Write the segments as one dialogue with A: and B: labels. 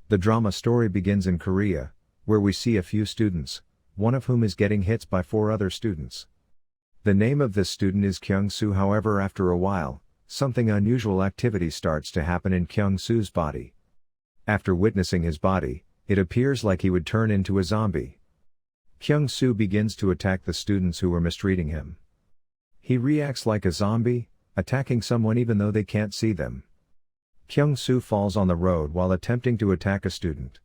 A: The drama story begins in Korea, where we see a few students, one of whom is getting hits by 4 other students. The name of this student is Kyung-soo. However, after a while, something unusual activity starts to happen in Kyung-soo's body. After witnessing his body, it appears like he would turn into a zombie. Kyung-soo begins to attack the students who were mistreating him. He reacts like a zombie, attacking someone even though they can't see them. Kyung-soo falls on the road while attempting to attack a student.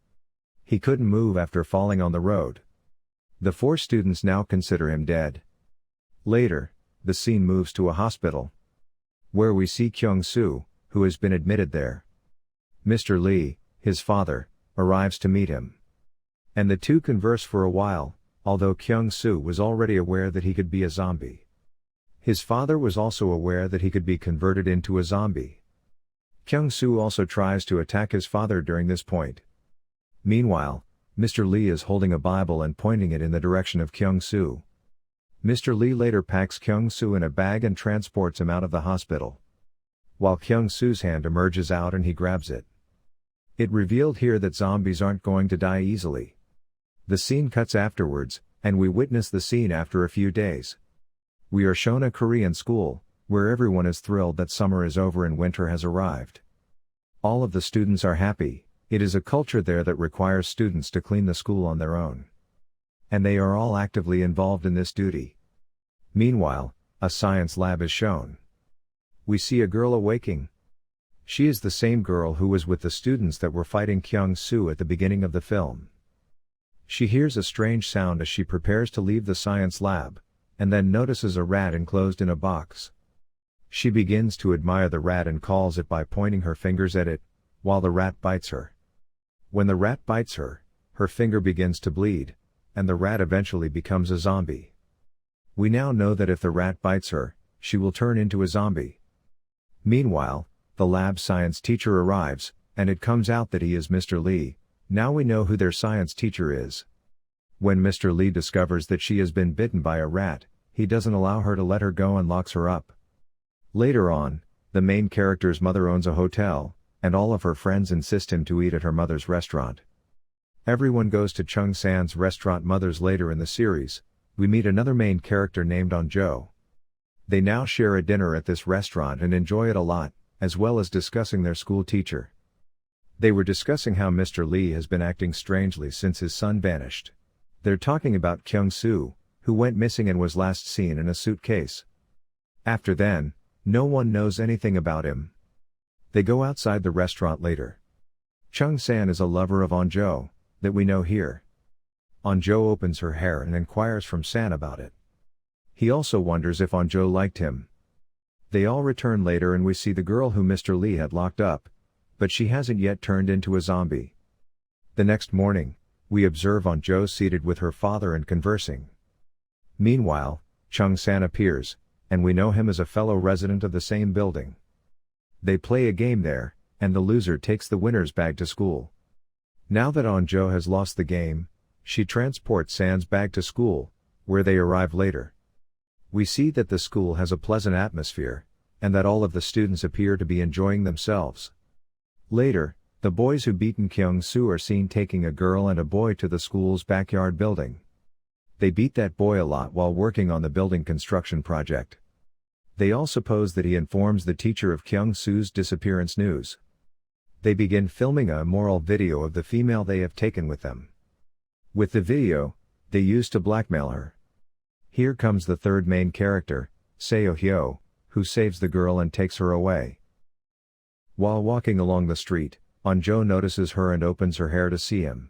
A: He couldn't move after falling on the road. The 4 students now consider him dead. Later, the scene moves to a hospital, where we see Kyung-soo, who has been admitted there. Mr. Lee, his father, arrives to meet him. And the two converse for a while, although Kyung-soo was already aware that he could be a zombie. His father was also aware that he could be converted into a zombie. Kyung-soo also tries to attack his father during this point. Meanwhile, Mr. Lee is holding a Bible and pointing it in the direction of Kyung-soo. Mr. Lee later packs Kyung-soo in a bag and transports him out of the hospital, while Kyung-soo's hand emerges out and he grabs it. It revealed here that zombies aren't going to die easily. The scene cuts afterwards, and we witness the scene after a few days. We are shown a Korean school, where everyone is thrilled that summer is over and winter has arrived. All of the students are happy. It is a culture there that requires students to clean the school on their own. And they are all actively involved in this duty. Meanwhile, a science lab is shown. We see a girl awaking. She is the same girl who was with the students that were fighting Kyung-soo at the beginning of the film. She hears a strange sound as she prepares to leave the science lab, and then notices a rat enclosed in a box. She begins to admire the rat and calls it by pointing her fingers at it, while the rat bites her. When the rat bites her, her finger begins to bleed, and the rat eventually becomes a zombie. We now know that if the rat bites her, she will turn into a zombie. Meanwhile, the lab science teacher arrives, and it comes out that he is Mr. Lee. Now we know who their science teacher is. When Mr. Lee discovers that she has been bitten by a rat, he doesn't allow her to let her go and locks her up. Later on, the main character's mother owns a hotel, and all of her friends insist him to eat at her mother's restaurant. Everyone goes to Chung San's restaurant. Mothers. Later in the series, we meet another main character named Onjo. They now share a dinner at this restaurant and enjoy it a lot, as well as discussing their school teacher. They were discussing how Mr. Lee has been acting strangely since his son vanished. They're talking about Kyung-soo, who went missing and was last seen in a suitcase. After then, no one knows anything about him. They go outside the restaurant later. Chung San is a lover of Onjo, that we know here. Onjo opens her hair and inquires from San about it. He also wonders if Onjo liked him. They all return later and we see the girl who Mr. Lee had locked up, but she hasn't yet turned into a zombie. The next morning, we observe Onjo seated with her father and conversing. Meanwhile, Chung San appears, and we know him as a fellow resident of the same building. They play a game there, and the loser takes the winner's bag to school. Now that Onjo has lost the game, she transports San's bag to school, where they arrive later. We see that the school has a pleasant atmosphere, and that all of the students appear to be enjoying themselves. Later, the boys who beaten Kyung-soo are seen taking a girl and a boy to the school's backyard building. They beat that boy a lot while working on the building construction project. They all suppose that he informs the teacher of Kyung-soo's disappearance news. They begin filming a immoral video of the female they have taken with them. With the video, they use to blackmail her. Here comes the third main character, Seo-hyo, who saves the girl and takes her away. While walking along the street, Onjo notices her and opens her hair to see him.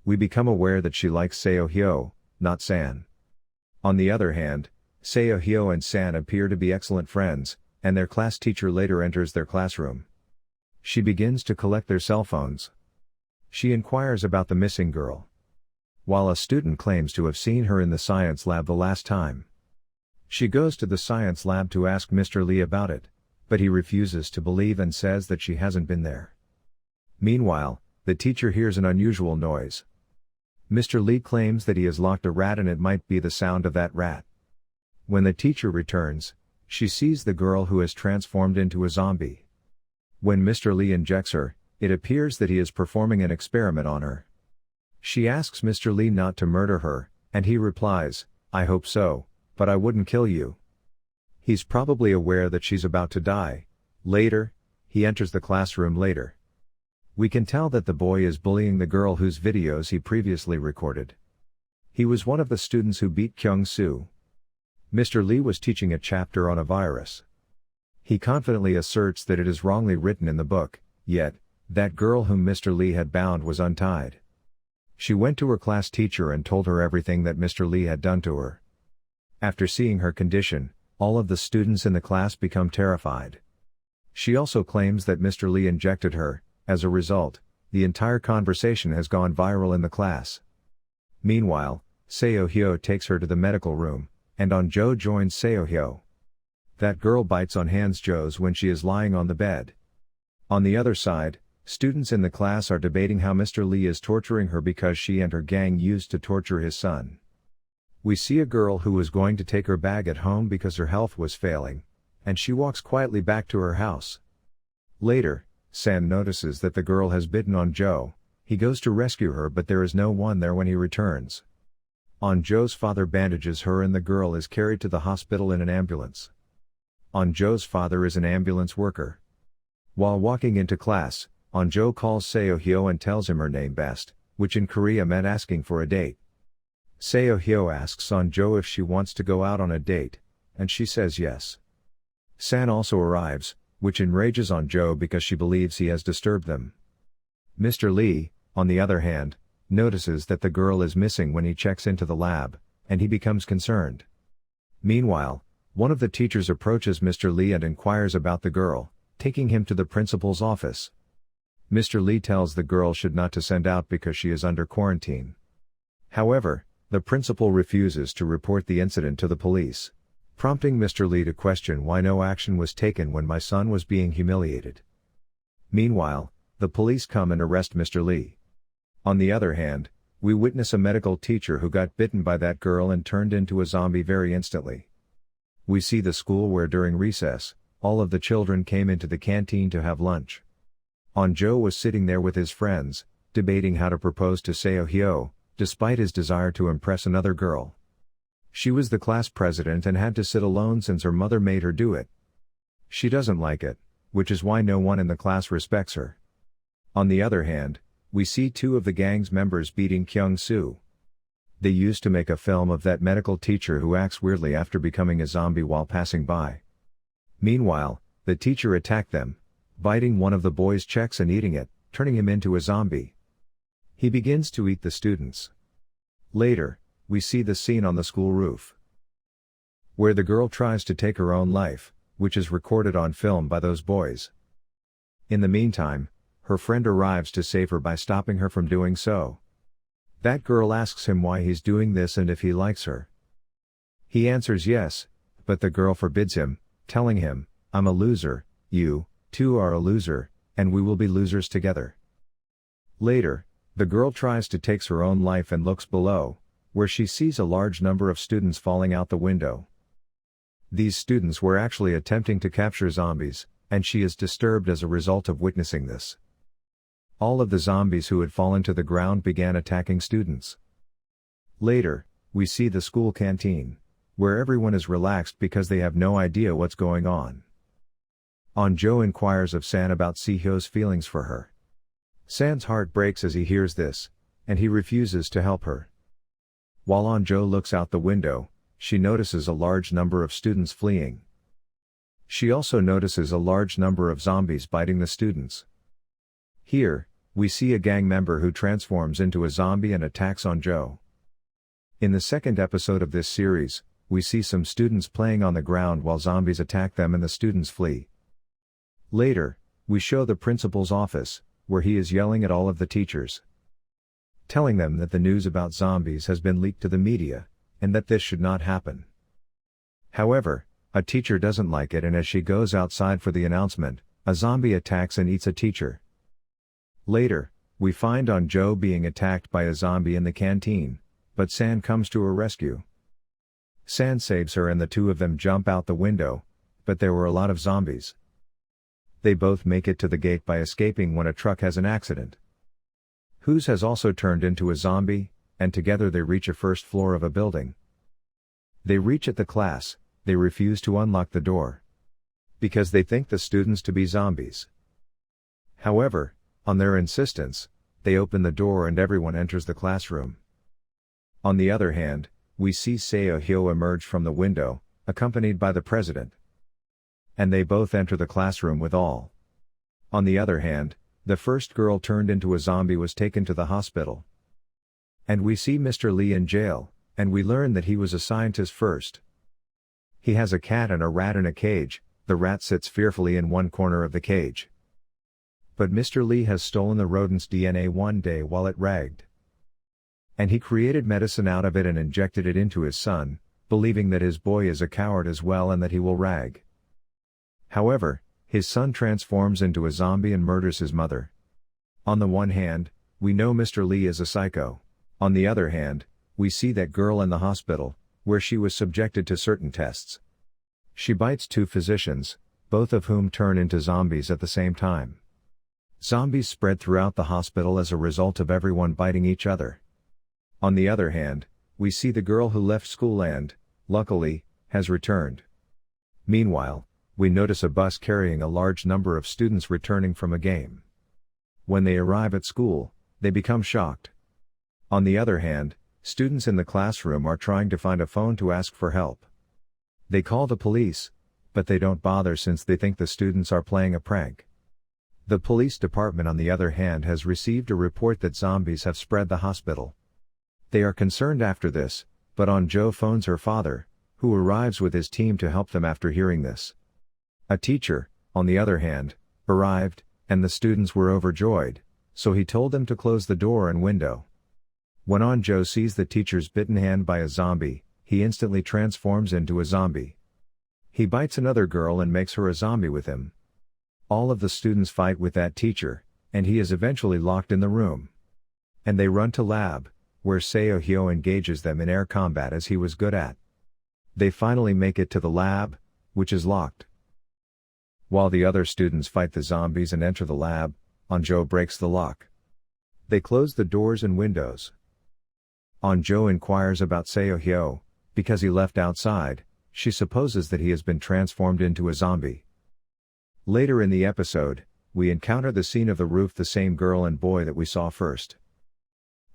A: We become aware that she likes Seo-hyo, not San. On the other hand, Seo-hyo and San appear to be excellent friends, and their class teacher later enters their classroom. She begins to collect their cell phones. She inquires about the missing girl, while a student claims to have seen her in the science lab the last time. She goes to the science lab to ask Mr. Lee about it, but he refuses to believe and says that she hasn't been there. Meanwhile, the teacher hears an unusual noise. Mr. Lee claims that he has locked a rat and it might be the sound of that rat. When the teacher returns, she sees the girl who has transformed into a zombie. When Mr. Lee injects her, It appears that he is performing an experiment on her. She asks Mr. Lee not to murder her, and he replies, "I hope so, but I wouldn't kill you." He's probably aware that she's about to die. Later, he enters the classroom later. We can tell that the boy is bullying the girl whose videos he previously recorded. He was one of the students who beat Kyung-soo. Mr. Lee was teaching a chapter on a virus. He confidently asserts that it is wrongly written in the book, yet, that girl whom Mr. Lee had bound was untied. She went to her class teacher and told her everything that Mr. Lee had done to her. After seeing her condition, all of the students in the class become terrified. She also claims that Mr. Lee injected her. As a result, the entire conversation has gone viral in the class. Meanwhile, Seo-hyo takes her to the medical room, and On-jo joins Seo-hyo. That girl bites on Hans-jo's when she is lying on the bed. On the other side, students in the class are debating how Mr. Lee is torturing her because she and her gang used to torture his son. We see a girl who was going to take her bag at home because her health was failing, and she walks quietly back to her house. Later, San notices that the girl has bitten On-jo. He goes to rescue her, but there is no one there when he returns. On-jo's father bandages her and the girl is carried to the hospital in an ambulance. On-jo's father is an ambulance worker. While walking into class, On-jo calls Seo-hyo and tells him her name best, which in Korea meant asking for a date. Seo-hyo asks On-jo if she wants to go out on a date, and she says yes. San also arrives, which enrages On-jo because she believes he has disturbed them. Mr. Lee, on the other hand, notices that the girl is missing when he checks into the lab, and he becomes concerned. Meanwhile, one of the teachers approaches Mr. Lee and inquires about the girl, taking him to the principal's office. Mr. Lee tells the girl should not to send out because she is under quarantine. However, the principal refuses to report the incident to the police, prompting Mr. Lee to question why no action was taken when my son was being humiliated. Meanwhile, the police come and arrest Mr. Lee. On the other hand, we witness a medical teacher who got bitten by that girl and turned into a zombie very instantly. We see the school where during recess, all of the children came into the canteen to have lunch. On-jo was sitting there with his friends, debating how to propose to Seo-hyo, despite his desire to impress another girl. She was the class president and had to sit alone since her mother made her do it. She doesn't like it, which is why no one in the class respects her. On the other hand, we see two of the gang's members beating Kyung-soo. They used to make a film of that medical teacher who acts weirdly after becoming a zombie while passing by. Meanwhile, the teacher attacked them, biting one of the boys' checks and eating it, turning him into a zombie. He begins to eat the students. Later, we see the scene on the school roof, where the girl tries to take her own life, which is recorded on film by those boys. In the meantime, her friend arrives to save her by stopping her from doing so. That girl asks him why he's doing this and if he likes her. He answers yes, but the girl forbids him, telling him, "I'm a loser, you, too are a loser, and we will be losers together." Later, the girl tries to take her own life and looks below, where she sees a large number of students falling out the window. These students were actually attempting to capture zombies, and she is disturbed as a result of witnessing this. All of the zombies who had fallen to the ground began attacking students. Later, we see the school canteen, where everyone is relaxed because they have no idea what's going on. On-jo inquires of San about Seo-hyo's feelings for her. San's heart breaks as he hears this, and he refuses to help her. While On-jo looks out the window, she notices a large number of students fleeing. She also notices a large number of zombies biting the students. Here, we see a gang member who transforms into a zombie and attacks On-jo. In the second episode of this series, we see some students playing on the ground while zombies attack them and the students flee. Later, we show the principal's office, where he is yelling at all of the teachers, telling them that the news about zombies has been leaked to the media, and that this should not happen. However, a teacher doesn't like it, and as she goes outside for the announcement, a zombie attacks and eats a teacher. Later, we find On-jo being attacked by a zombie in the canteen, but San comes to her rescue. San saves her and the two of them jump out the window, but there were a lot of zombies. They both make it to the gate by escaping when a truck has an accident. Whose has also turned into a zombie, and together they reach a first floor of a building. They reach at the class, they refuse to unlock the door, because they think the students to be zombies. However, on their insistence, they open the door and everyone enters the classroom. On the other hand, we see Seo Hyo emerge from the window, accompanied by the president. And they both enter the classroom with all. On the other hand, the first girl turned into a zombie was taken to the hospital. And we see Mr. Lee in jail, and we learn that he was a scientist first. He has a cat and a rat in a cage. The rat sits fearfully in one corner of the cage. But Mr. Lee has stolen the rodent's DNA one day while it ragged. And he created medicine out of it and injected it into his son, believing that his boy is a coward as well and that he will rag. However, his son transforms into a zombie and murders his mother. On the one hand, we know Mr. Lee is a psycho. On the other hand, we see that girl in the hospital, where she was subjected to certain tests. She bites two physicians, both of whom turn into zombies at the same time. Zombies spread throughout the hospital as a result of everyone biting each other. On the other hand, we see the girl who left school and, luckily, has returned. Meanwhile, we notice a bus carrying a large number of students returning from a game. When they arrive at school, they become shocked. On the other hand, students in the classroom are trying to find a phone to ask for help. They call the police, but they don't bother since they think the students are playing a prank. The police department on the other hand has received a report that zombies have spread the hospital. They are concerned after this, but Jo phones her father, who arrives with his team to help them after hearing this. A teacher, on the other hand, arrived, and the students were overjoyed, so he told them to close the door and window. When Jo sees the teacher's bitten hand by a zombie, he instantly transforms into a zombie. He bites another girl and makes her a zombie with him. All of the students fight with that teacher, and he is eventually locked in the room. And they run to lab, where Seo Hyo engages them in air combat as he was good at. They finally make it to the lab, which is locked. While the other students fight the zombies and enter the lab, Jo breaks the lock. They close the doors and windows. Jo inquires about Seo Hyo, because he left outside. She supposes that he has been transformed into a zombie. Later in the episode, we encounter the scene of the roof, the same girl and boy that we saw first.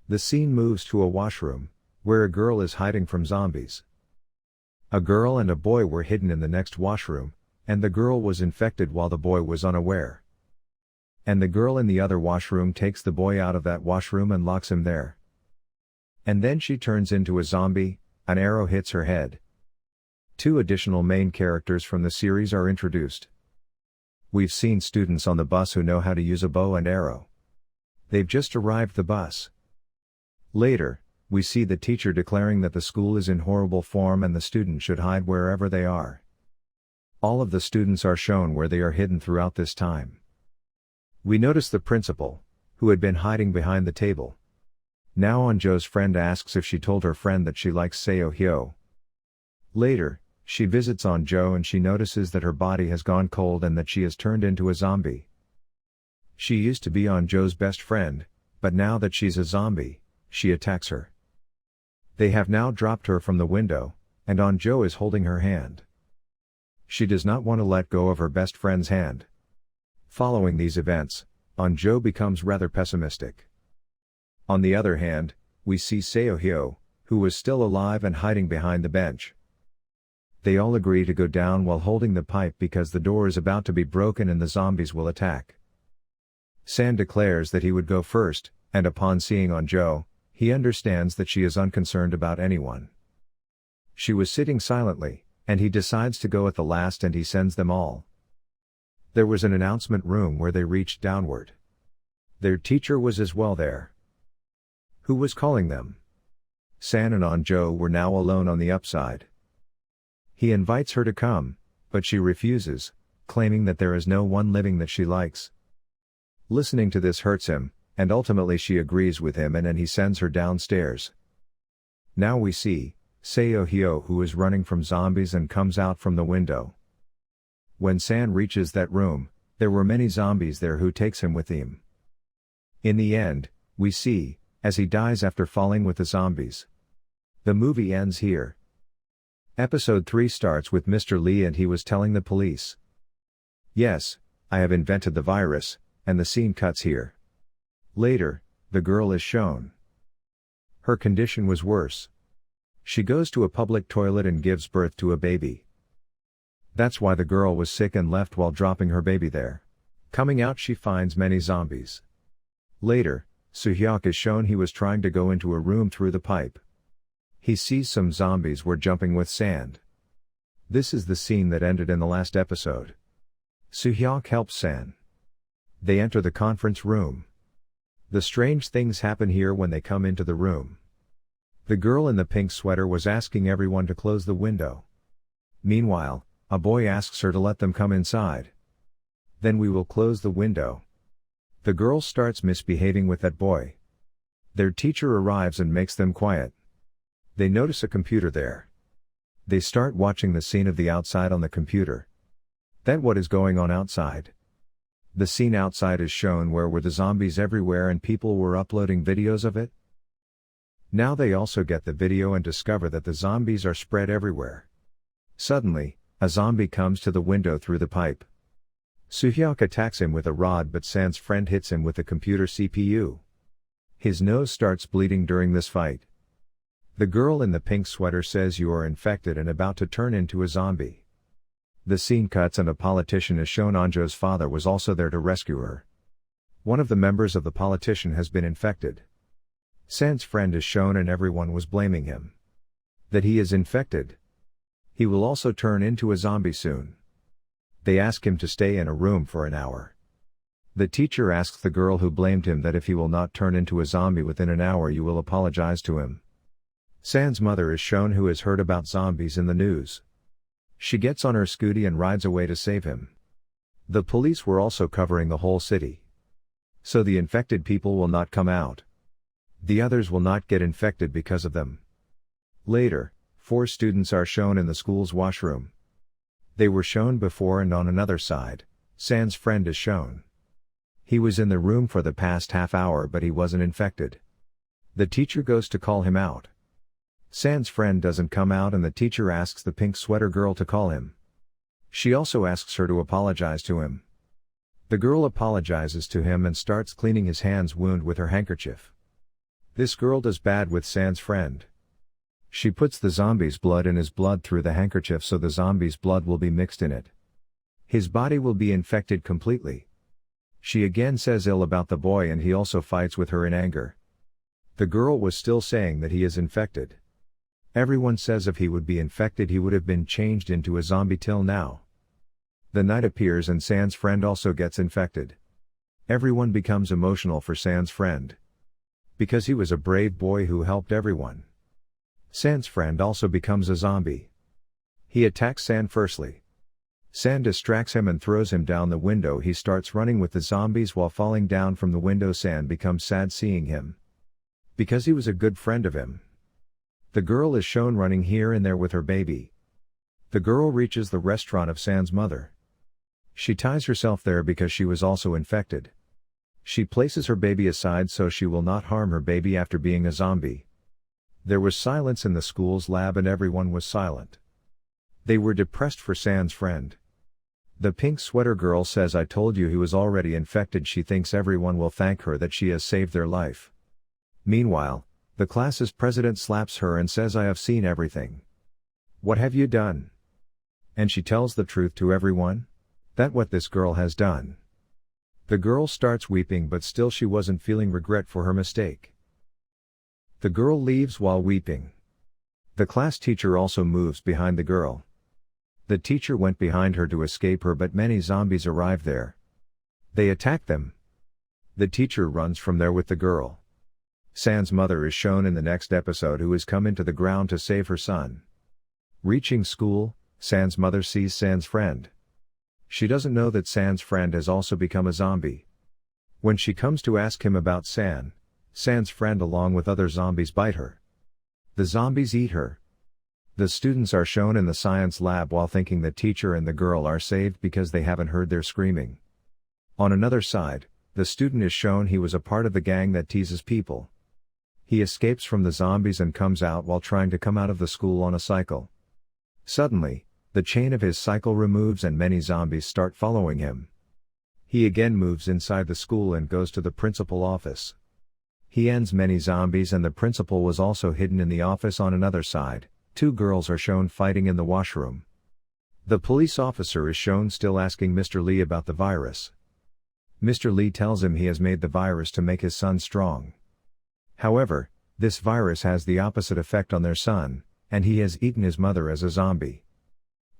A: The scene moves to a washroom, where a girl is hiding from zombies. A girl and a boy were hidden in the next washroom, and the girl was infected while the boy was unaware. And the girl in the other washroom takes the boy out of that washroom and locks him there. And then she turns into a zombie, an arrow hits her head. Two additional main characters from the series are introduced. We've seen students on the bus who know how to use a bow and arrow. They've just arrived the bus. Later, we see the teacher declaring that the school is in horrible form and the students should hide wherever they are. All of the students are shown where they are hidden throughout this time. We notice the principal, who had been hiding behind the table. Now Jo's friend asks if she told her friend that she likes Seo Hyo. Later, she visits Jo and she notices that her body has gone cold and that she has turned into a zombie. She used to be Jo's best friend, but now that she's a zombie, she attacks her. They have now dropped her from the window, and Jo is holding her hand. She does not want to let go of her best friend's hand. Following these events, Jo becomes rather pessimistic. On the other hand, we see Seo Hyo, who was still alive and hiding behind the bench. They all agree to go down while holding the pipe because the door is about to be broken and the zombies will attack. San declares that he would go first, and upon seeing Jo, he understands that she is unconcerned about anyone. She was sitting silently, and he decides to go at the last and he sends them all. There was an announcement room where they reached downward. Their teacher was as well there. Who was calling them? San and Jo were now alone on the upside. He invites her to come, but she refuses, claiming that there is no one living that she likes. Listening to this hurts him, and ultimately she agrees with him and he sends her downstairs. Now we see Seo Hyo, who is running from zombies and comes out from the window. When San reaches that room, There were many zombies there who takes him with him. In the end, we see, as he dies after falling with the zombies. The movie ends here. Episode 3 starts with Mr. Lee and he was telling the police. Yes, I have invented the virus, and the scene cuts here. Later, the girl is shown. Her condition was worse. She goes to a public toilet and gives birth to a baby. That's why the girl was sick and left while dropping her baby there. Coming out she finds many zombies. Later, Soo-hyuk is shown he was trying to go into a room through the pipe. He sees some zombies were jumping with sand. This is the scene that ended in the last episode. Soo-hyuk helps San. They enter the conference room. The strange things happen here when they come into the room. The girl in the pink sweater was asking everyone to close the window. Meanwhile, a boy asks her to let them come inside. Then we will close the window. The girl starts misbehaving with that boy. Their teacher arrives and makes them quiet. They notice a computer there. They start watching the scene of the outside on the computer. Then what is going on outside? The scene outside is shown where were the zombies everywhere and people were uploading videos of it. Now they also get the video and discover that the zombies are spread everywhere. Suddenly, a zombie comes to the window through the pipe. Soo-hyuk attacks him with a rod but San's friend hits him with the computer CPU. His nose starts bleeding during this fight. The girl in the pink sweater says you are infected and about to turn into a zombie. The scene cuts and a politician is shown. Anjo's father was also there to rescue her. One of the members of the politician has been infected. San's friend is shown and everyone was blaming him. That he is infected. He will also turn into a zombie soon. They ask him to stay in a room for an hour. The teacher asks the girl who blamed him that if he will not turn into a zombie within an hour you will apologize to him. San's mother is shown who has heard about zombies in the news. She gets on her scooty and rides away to save him. The police were also covering the whole city. So the infected people will not come out. The others will not get infected because of them. Later, 4 students are shown in the school's washroom. They were shown before and on another side, San's friend is shown. He was in the room for the past half hour but he wasn't infected. The teacher goes to call him out. San's friend doesn't come out and the teacher asks the pink sweater girl to call him. She also asks her to apologize to him. The girl apologizes to him and starts cleaning his hand's wound with her handkerchief. This girl does bad with San's friend. She puts the zombie's blood in his blood through the handkerchief so the zombie's blood will be mixed in it. His body will be infected completely. She again says ill about the boy and he also fights with her in anger. The girl was still saying that he is infected. Everyone says if he would be infected he would have been changed into a zombie till now. The night appears and San's friend also gets infected. Everyone becomes emotional for San's friend. Because he was a brave boy who helped everyone. San's friend also becomes a zombie. He attacks San firstly. San distracts him and throws him down the window. He starts running with the zombies while falling down from the window. San becomes sad seeing him. Because he was a good friend of him. The girl is shown running here and there with her baby. The girl reaches the restaurant of San's mother. She ties herself there because she was also infected. She places her baby aside so she will not harm her baby after being a zombie. There was silence in the school's lab and everyone was silent. They were depressed for San's friend. The pink sweater girl says I told you he was already infected. She thinks everyone will thank her that she has saved their life. Meanwhile, the class's president slaps her and says I have seen everything. What have you done? And she tells the truth to everyone? That what this girl has done. The girl starts weeping but still she wasn't feeling regret for her mistake. The girl leaves while weeping. The class teacher also moves behind the girl. The teacher went behind her to escape her but many zombies arrive there. They attack them. The teacher runs from there with the girl. San's mother is shown in the next episode who has come into the ground to save her son. Reaching school, San's mother sees San's friend. She doesn't know that San's friend has also become a zombie. When she comes to ask him about San's friend along with other zombies bite her. The zombies eat her. The students are shown in the science lab while thinking the teacher and the girl are saved because they haven't heard their screaming. On another side, the student is shown he was a part of the gang that teases people. He escapes from the zombies and comes out while trying to come out of the school on a cycle. Suddenly, the chain of his cycle removes and many zombies start following him. He again moves inside the school and goes to the principal office. He ends many zombies and the principal was also hidden in the office. On another side, two girls are shown fighting in the washroom. The police officer is shown still asking Mr. Lee about the virus. Mr. Lee tells him he has made the virus to make his son strong. However, this virus has the opposite effect on their son, and he has eaten his mother as a zombie.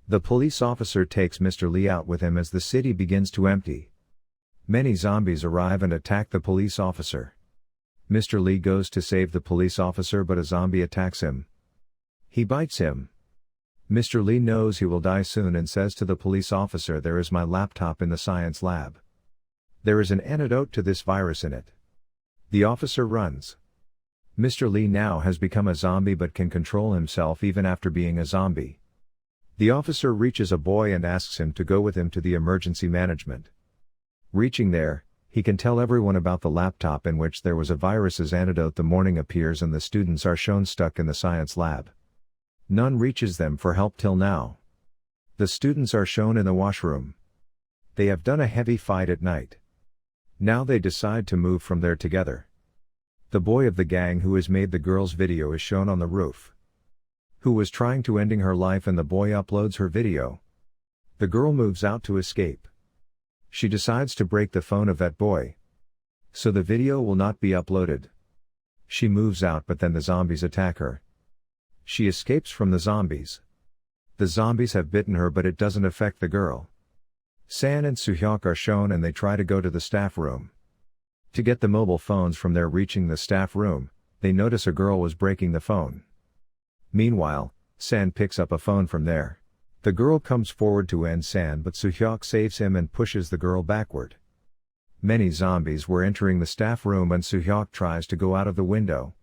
A: The police officer takes Mr. Lee out with him as the city begins to empty. Many zombies arrive and attack the police officer. Mr. Lee goes to save the police officer but a zombie attacks him. He bites him. Mr. Lee knows he will die soon and says to the police officer, "There is my laptop in the science lab. There is an antidote to this virus in it." The officer runs. Mr. Lee now has become a zombie but can control himself even after being a zombie. The officer reaches a boy and asks him to go with him to the emergency management. Reaching there, he can tell everyone about the laptop in which there was a virus's antidote. The morning appears and the students are shown stuck in the science lab. None reaches them for help till now. The students are shown in the washroom. They have done a heavy fight at night. Now they decide to move from there together. The boy of the gang who has made the girl's video is shown on the roof. Who was trying to ending her life and the boy uploads her video. The girl moves out to escape. She decides to break the phone of that boy. So the video will not be uploaded. She moves out but then the zombies attack her. She escapes from the zombies. The zombies have bitten her but it doesn't affect the girl. San and Soo-hyuk are shown and they try to go to the staff room. To get the mobile phones from there. Reaching the staff room, they notice a girl was breaking the phone. Meanwhile, San picks up a phone from there. The girl comes forward to end San but Soo-hyuk saves him and pushes the girl backward. Many zombies were entering the staff room and Soo-hyuk tries to go out of the window.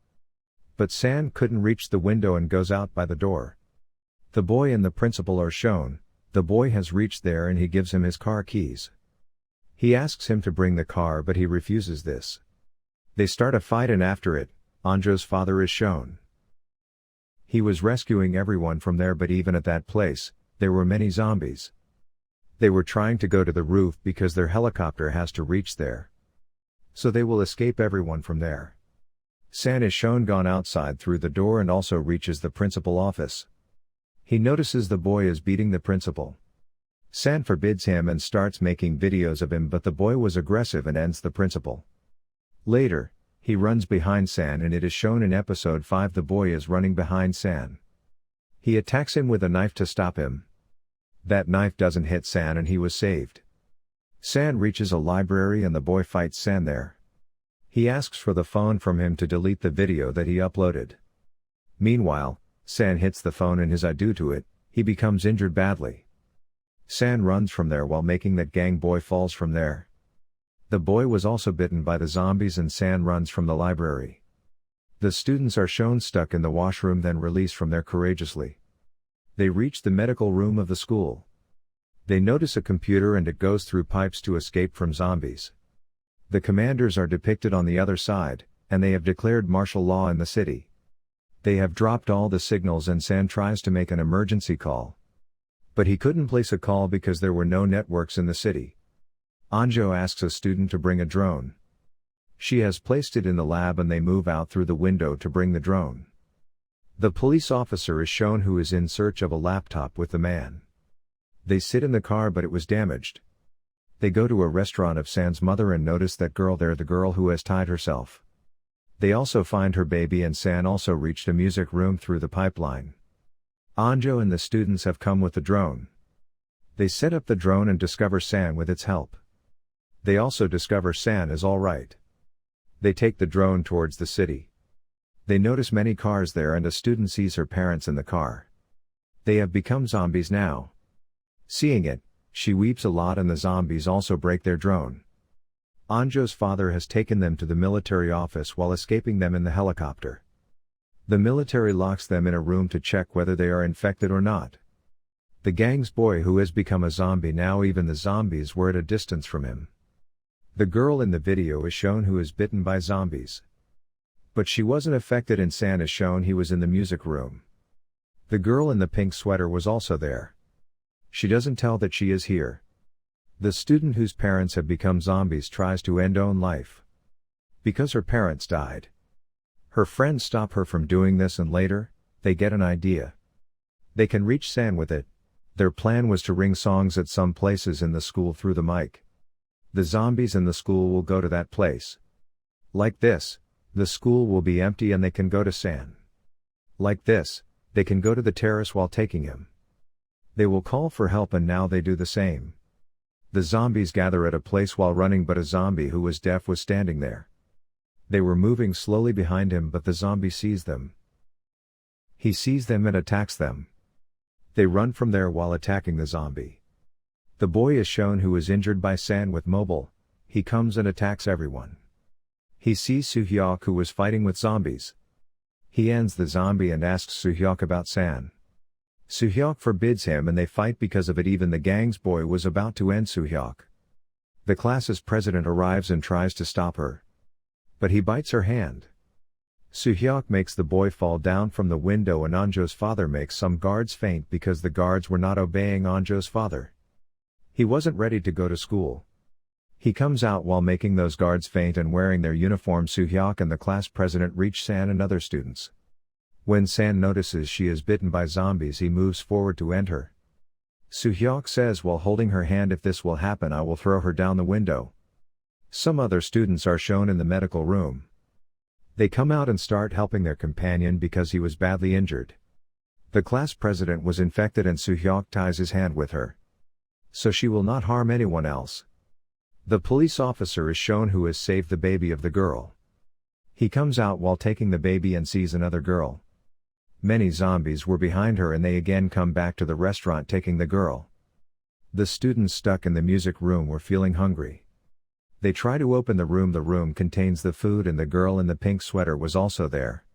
A: But San couldn't reach the window and goes out by the door. The boy and the principal are shown. The boy has reached there and he gives him his car keys. He asks him to bring the car but he refuses this. They start a fight and after it, Anjo's father is shown. He was rescuing everyone from there but even at that place, there were many zombies. They were trying to go to the roof because their helicopter has to reach there. So they will escape everyone from there. San is shown gone outside through the door and also reaches the principal office. He notices the boy is beating the principal. San forbids him and starts making videos of him but the boy was aggressive and ends the principal. Later, he runs behind San and it is shown in episode 5 the boy is running behind San. He attacks him with a knife to stop him. That knife doesn't hit San and he was saved. San reaches a library and the boy fights San there. He asks for the phone from him to delete the video that he uploaded. Meanwhile, San hits the phone in his eye. Due to it, he becomes injured badly. San runs from there while making that gang boy falls from there. The boy was also bitten by the zombies and San runs from the library. The students are shown stuck in the washroom then released from there courageously. They reach the medical room of the school. They notice a computer and it goes through pipes to escape from zombies. The commanders are depicted on the other side, and they have declared martial law in the city. They have dropped all the signals and San tries to make an emergency call. But he couldn't place a call because there were no networks in the city. Anjo asks a student to bring a drone. She has placed it in the lab and they move out through the window to bring the drone. The police officer is shown who is in search of a laptop with the man. They sit in the car but it was damaged. They go to a restaurant of San's mother and notice that girl there, the girl who has tied herself. They also find her baby and San also reached a music room through the pipeline. Anjo and the students have come with the drone. They set up the drone and discover San with its help. They also discover San is alright. They take the drone towards the city. They notice many cars there and a student sees her parents in the car. They have become zombies now. Seeing it, she weeps a lot and the zombies also break their drone. Anjo's father has taken them to the military office while escaping them in the helicopter. The military locks them in a room to check whether they are infected or not. The gang's boy who has become a zombie now, even the zombies were at a distance from him. The girl in the video is shown who is bitten by zombies. But she wasn't affected, and San is shown he was in the music room. The girl in the pink sweater was also there. She doesn't tell that she is here. The student whose parents have become zombies tries to end own life. Because her parents died. Her friends stop her from doing this, and later, they get an idea. They can reach San with it. Their plan was to ring songs at some places in the school through the mic. The zombies in the school will go to that place. Like this, the school will be empty and they can go to San. Like this, they can go to the terrace while taking him. They will call for help, and now they do the same. The zombies gather at a place while running, but a zombie who was deaf was standing there. They were moving slowly behind him, but the zombie sees them. He sees them and attacks them. They run from there while attacking the zombie. The boy is shown who is injured by San with mobile. He comes and attacks everyone. He sees Soo-hyuk who was fighting with zombies. He ends the zombie and asks Soo-hyuk about San. Soo-hyuk forbids him and they fight because of it. Even the gang's boy was about to end Soo-hyuk. The class's president arrives and tries to stop her. But he bites her hand. Soo-hyuk makes the boy fall down from the window, and Anjo's father makes some guards faint because the guards were not obeying Anjo's father. He wasn't ready to go to school. He comes out while making those guards faint and wearing their uniform. Soo-hyuk and the class president reach San and other students. When San notices she is bitten by zombies, he moves forward to end her. Soo-hyuk says while holding her hand, "If this will happen, I will throw her down the window." Some other students are shown in the medical room. They come out and start helping their companion because he was badly injured. The class president was infected and Soo-hyuk ties his hand with her, so she will not harm anyone else. The police officer is shown who has saved the baby of the girl. He comes out while taking the baby and sees another girl. Many zombies were behind her and they again come back to the restaurant taking the girl. The students stuck in the music room were feeling hungry. They try to open the room. The room contains the food and the girl in the pink sweater was also there.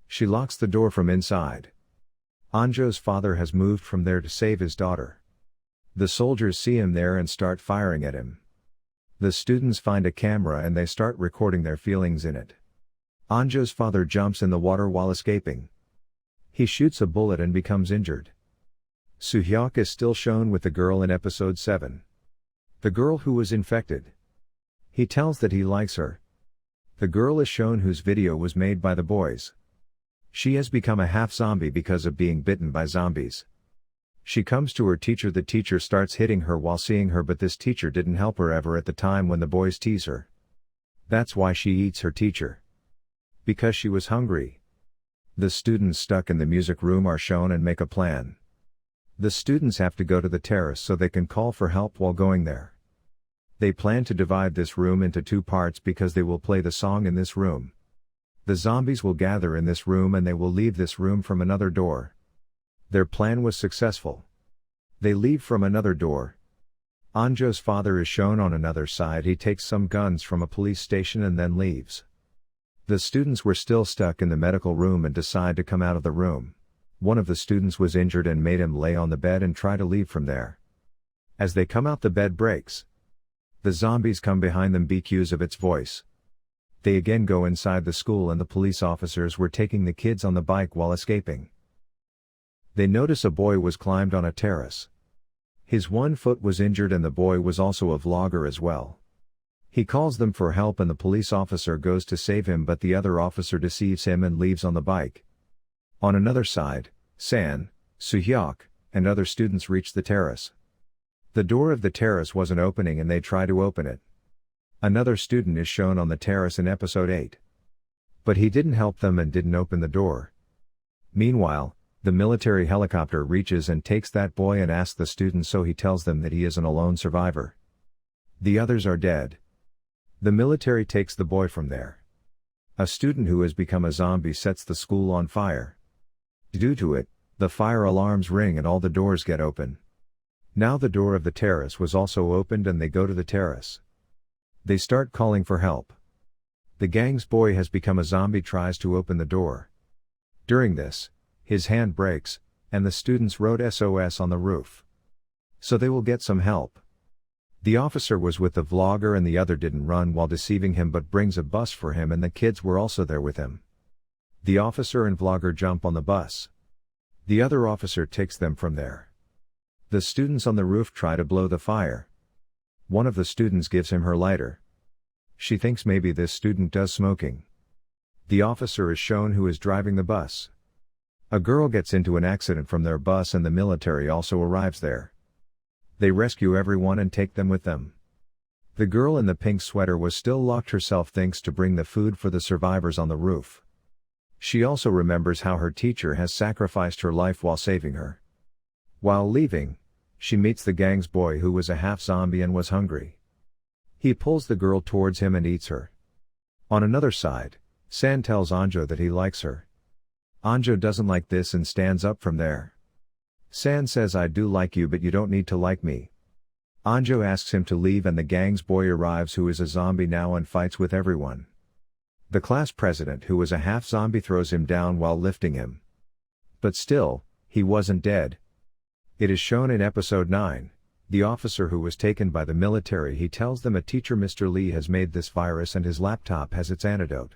A: She locks the door from inside. Anjo's father has moved from there to save his daughter. The soldiers see him there and start firing at him. The students find a camera and they start recording their feelings in it. Anjo's father jumps in the water while escaping. He shoots a bullet and becomes injured. Soo-hyuk is still shown with the girl in episode 7. The girl who was infected. He tells that he likes her. The girl is shown whose video was made by the boys. She has become a half-zombie because of being bitten by zombies. She comes to her teacher. The teacher starts hitting her while seeing her, but this teacher didn't help her ever at the time when the boys tease her. That's why she eats her teacher. Because she was hungry. The students stuck in the music room are shown and make a plan. The students have to go to the terrace so they can call for help while going there. They plan to divide this room into 2 parts because they will play the song in this room. The zombies will gather in this room and they will leave this room from another door. Their plan was successful. They leave from another door. Anjo's father is shown on another side. He takes some guns from a police station and then leaves. The students were still stuck in the medical room and decide to come out of the room. One of the students was injured and made him lay on the bed and try to leave from there. As they come out, the bed breaks. The zombies come behind them because of its voice. They again go inside the school and the police officers were taking the kids on the bike while escaping. They notice a boy was climbed on a terrace. His one foot was injured and the boy was also a vlogger as well. He calls them for help and the police officer goes to save him, but the other officer deceives him and leaves on the bike. On another side, San, Soo-hyuk, and other students reach the terrace. The door of the terrace wasn't opening and they try to open it. Another student is shown on the terrace in episode 8. But he didn't help them and didn't open the door. Meanwhile, the military helicopter reaches and takes that boy and asks the students, so he tells them that he is an alone survivor. The others are dead. The military takes the boy from there. A student who has become a zombie sets the school on fire. Due to it, the fire alarms ring and all the doors get open. Now the door of the terrace was also opened and they go to the terrace. They start calling for help. The gang's boy has become a zombie, tries to open the door. During this, his hand breaks, and the students wrote SOS on the roof. So they will get some help. The officer was with the vlogger and the other didn't run while deceiving him but brings a bus for him and the kids were also there with him. The officer and vlogger jump on the bus. The other officer takes them from there. The students on the roof try to blow the fire. One of the students gives him her lighter. She thinks maybe this student does smoking. The officer is shown who is driving the bus. A girl gets into an accident from their bus and the military also arrives there. They rescue everyone and take them with them. The girl in the pink sweater was still locked herself thanks to bring the food for the survivors on the roof. She also remembers how her teacher has sacrificed her life while saving her. While leaving, she meets the gang's boy who was a half zombie and was hungry. He pulls the girl towards him and eats her. On another side, San tells Anjo that he likes her. Anjo doesn't like this and stands up from there. San says I do like you but you don't need to like me. Anjo asks him to leave and the gang's boy arrives who is a zombie now and fights with everyone. The class president who was a half zombie throws him down while lifting him. But still, he wasn't dead. It is shown in episode 9, the officer who was taken by the military he tells them a teacher Mr. Lee has made this virus and his laptop has its antidote.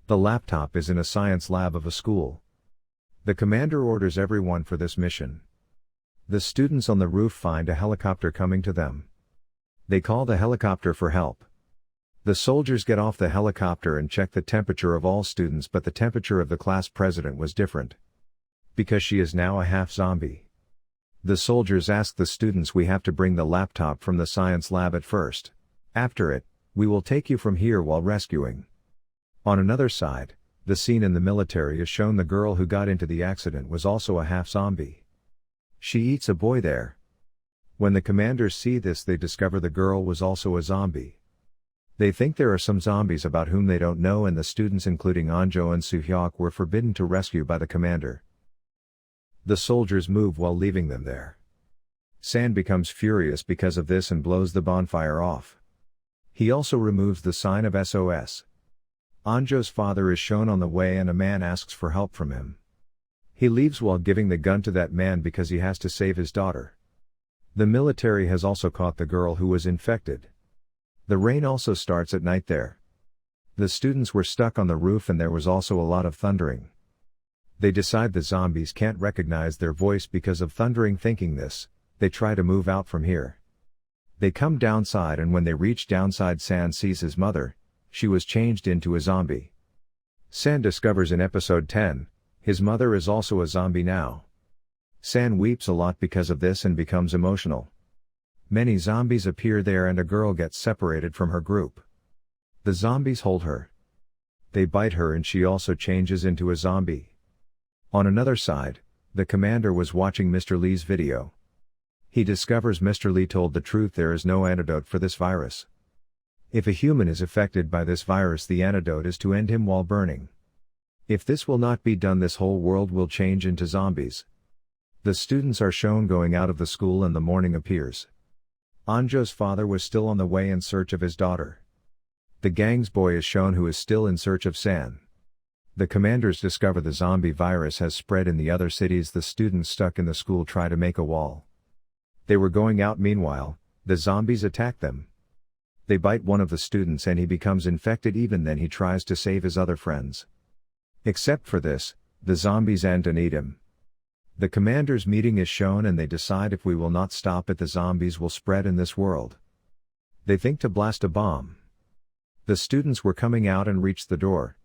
A: The laptop is in a science lab of a school. The commander orders everyone for this mission. The students on the roof find a helicopter coming to them. They call the helicopter for help. The soldiers get off the helicopter and check the temperature of all students but the temperature of the class president was different. Because she is now a half zombie. The soldiers ask the students we have to bring the laptop from the science lab at first. After it, we will take you from here while rescuing. On another side, the scene in the military is shown the girl who got into the accident was also a half zombie. She eats a boy there. When the commanders see this they discover the girl was also a zombie. They think there are some zombies about whom they don't know and the students including Anjo and Suhyok were forbidden to rescue by the commander. The soldiers move while leaving them there. San becomes furious because of this and blows the bonfire off. He also removes the sign of SOS. Anjo's father is shown on the way and a man asks for help from him. He leaves while giving the gun to that man because he has to save his daughter. The military has also caught the girl who was infected. The rain also starts at night there. The students were stuck on the roof and there was also a lot of thundering. They decide the zombies can't recognize their voice because of thundering. Thinking this, they try to move out from here. They come downside and when they reach downside San sees his mother. She was changed into a zombie. San discovers in episode 10, his mother is also a zombie now. San weeps a lot because of this and becomes emotional. Many zombies appear there and a girl gets separated from her group. The zombies hold her. They bite her and she also changes into a zombie. On another side, the commander was watching Mr. Lee's video. He discovers Mr. Lee told the truth, there is no antidote for this virus. If a human is affected by this virus, the antidote is to end him while burning. If this will not be done, this whole world will change into zombies. The students are shown going out of the school and the morning appears. Anjo's father was still on the way in search of his daughter. The gang's boy is shown who is still in search of San. The commanders discover the zombie virus has spread in the other cities. The students stuck in the school try to make a wall. They were going out, meanwhile, the zombies attack them. They bite one of the students and he becomes infected. Even then he tries to save his other friends. Except for this, the zombies end and eat him. The commanders' meeting is shown and they decide if we will not stop it, the zombies will spread in this world. They think to blast a bomb. The students were coming out and reached the door.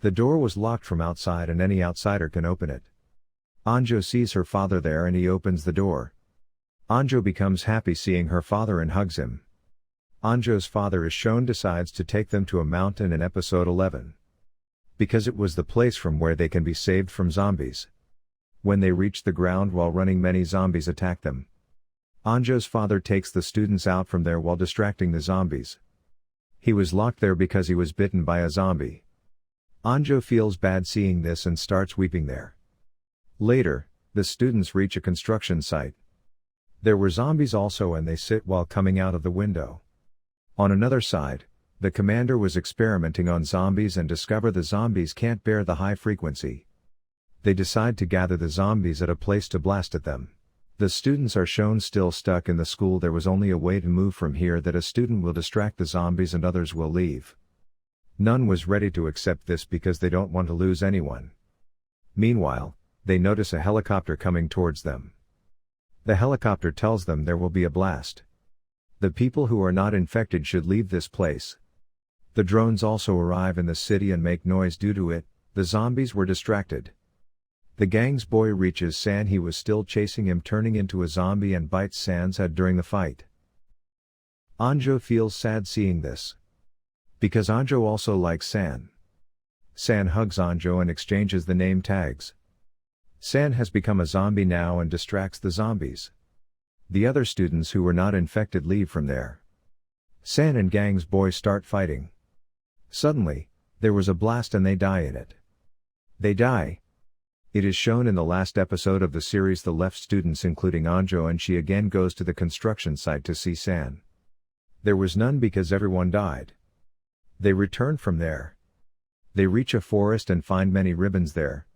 A: The door was locked from outside and any outsider can open it. Anjo sees her father there and he opens the door. Anjo becomes happy seeing her father and hugs him. Anjo's father is shown decides to take them to a mountain in episode 11. Because it was the place from where they can be saved from zombies. When they reach the ground while running, many zombies attack them. Anjo's father takes the students out from there while distracting the zombies. He was locked there because he was bitten by a zombie. Anjo feels bad seeing this and starts weeping there. Later, the students reach a construction site. There were zombies also and they sit while coming out of the window. On another side, the commander was experimenting on zombies and discover the zombies can't bear the high frequency. They decide to gather the zombies at a place to blast at them. The students are shown still stuck in the school. There was only a way to move from here, that a student will distract the zombies and others will leave. None was ready to accept this because they don't want to lose anyone. Meanwhile, they notice a helicopter coming towards them. The helicopter tells them there will be a blast. The people who are not infected should leave this place. The drones also arrive in the city and make noise due to it. The zombies were distracted. The gang's boy reaches San. He was still chasing him, turning into a zombie and bites San's head during the fight. Anjo feels sad seeing this, because Anjo also likes San. San hugs Anjo and exchanges the name tags. San has become a zombie now and distracts the zombies. The other students who were not infected leave from there. San and gang's boy start fighting. Suddenly, there was a blast and they die in it. They die. It is shown in the last episode of the series. The left students including Anjo, and she again goes to the construction site to see San. There was none because everyone died. They return from there. They reach a forest and find many ribbons there.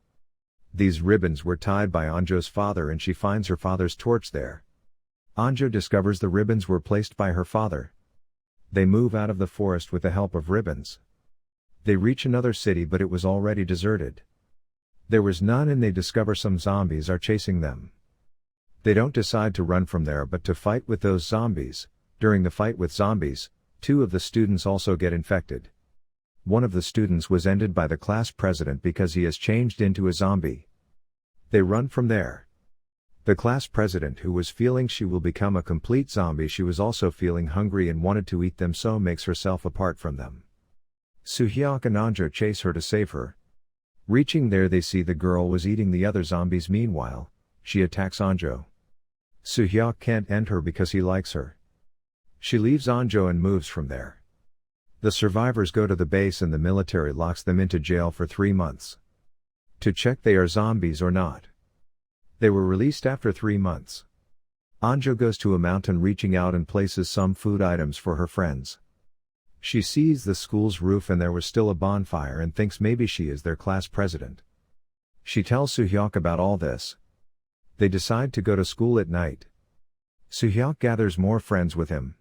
A: These ribbons were tied by Anjo's father and she finds her father's torch there. Anjo discovers the ribbons were placed by her father. They move out of the forest with the help of ribbons. They reach another city, but it was already deserted. There was none and they discover some zombies are chasing them. They don't decide to run from there but to fight with those zombies. During the fight with zombies, 2 of the students also get infected. One of the students was ended by the class president because he has changed into a zombie. They run from there. The class president, who was feeling she will become a complete zombie, she was also feeling hungry and wanted to eat them, so makes herself apart from them. Suhyok and Anjo chase her to save her. Reaching there, they see the girl was eating the other zombies. Meanwhile, she attacks Anjo. Suhyok can't end her because he likes her. She leaves Anjo and moves from there. The survivors go to the base and the military locks them into jail for 3 months. To check they are zombies or not. They were released after 3 months. Anjo goes to a mountain, reaching out and places some food items for her friends. She sees the school's roof and there was still a bonfire and thinks maybe she is their class president. She tells Suhyok about all this. They decide to go to school at night. Suhyok gathers more friends with him.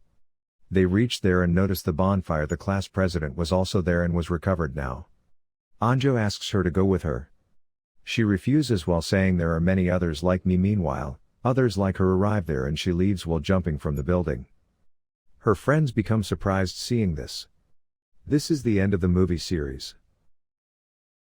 A: They reach there and notice the bonfire. The class president was also there and was recovered now. Anjo asks her to go with her. She refuses while saying there are many others like me. Meanwhile, others like her arrive there and she leaves while jumping from the building. Her friends become surprised seeing this. This is the end of the movie series.